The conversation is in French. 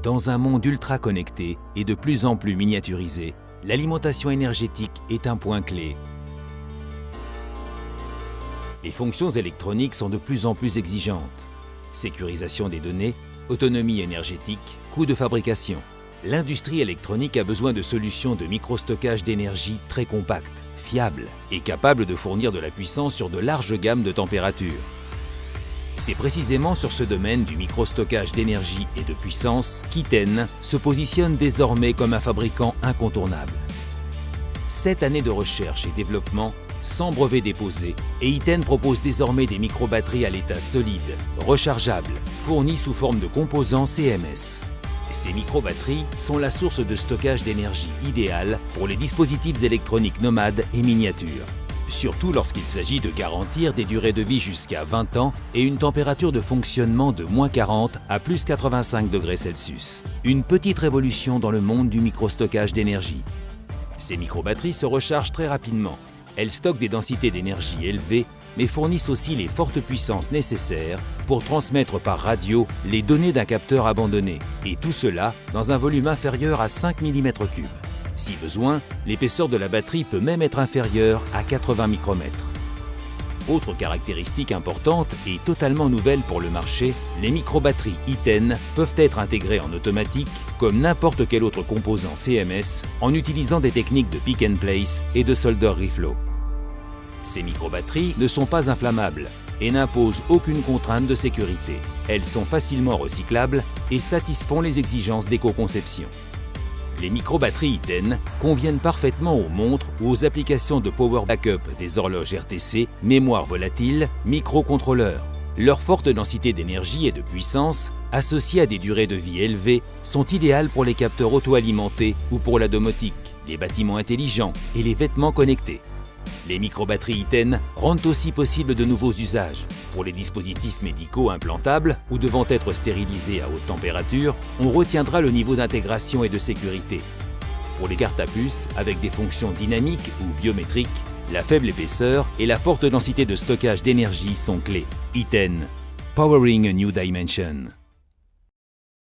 Dans un monde ultra connecté et de plus en plus miniaturisé, l'alimentation énergétique est un point clé. Les fonctions électroniques sont de plus en plus exigeantes. Sécurisation des données, autonomie énergétique, coût de fabrication. L'industrie électronique a besoin de solutions de microstockage d'énergie très compactes, fiables et capables de fournir de la puissance sur de larges gammes de températures. C'est précisément sur ce domaine du microstockage d'énergie et de puissance qu'Eaton se positionne désormais comme un fabricant incontournable. 7 années de recherche et développement, sans brevet déposé, et Eaton propose désormais des microbatteries à l'état solide, rechargeables, fournies sous forme de composants CMS. Ces microbatteries sont la source de stockage d'énergie idéale pour les dispositifs électroniques nomades et miniatures. Surtout lorsqu'il s'agit de garantir des durées de vie jusqu'à 20 ans et une température de fonctionnement de -40 à +85 degrés Celsius. Une petite révolution dans le monde du microstockage d'énergie. Ces microbatteries se rechargent très rapidement. Elles stockent des densités d'énergie élevées, mais fournissent aussi les fortes puissances nécessaires pour transmettre par radio les données d'un capteur abandonné, et tout cela dans un volume inférieur à 5 mm3. Si besoin, l'épaisseur de la batterie peut même être inférieure à 80 micromètres. Autre caractéristique importante et totalement nouvelle pour le marché, les microbatteries Eaton peuvent être intégrées en automatique comme n'importe quel autre composant CMS en utilisant des techniques de pick and place et de solder reflow. Ces microbatteries ne sont pas inflammables et n'imposent aucune contrainte de sécurité. Elles sont facilement recyclables et satisfont les exigences d'éco-conception. Les microbatteries Eaton conviennent parfaitement aux montres ou aux applications de power backup des horloges RTC, mémoire volatile, microcontrôleurs. Leur forte densité d'énergie et de puissance, associée à des durées de vie élevées, sont idéales pour les capteurs auto-alimentés ou pour la domotique, les bâtiments intelligents et les vêtements connectés. Les microbatteries Eaton rendent aussi possible de nouveaux usages. Pour les dispositifs médicaux implantables ou devant être stérilisés à haute température, on retiendra le niveau d'intégration et de sécurité. Pour les cartes à puce avec des fonctions dynamiques ou biométriques, la faible épaisseur et la forte densité de stockage d'énergie sont clés. Eaton, powering a new dimension.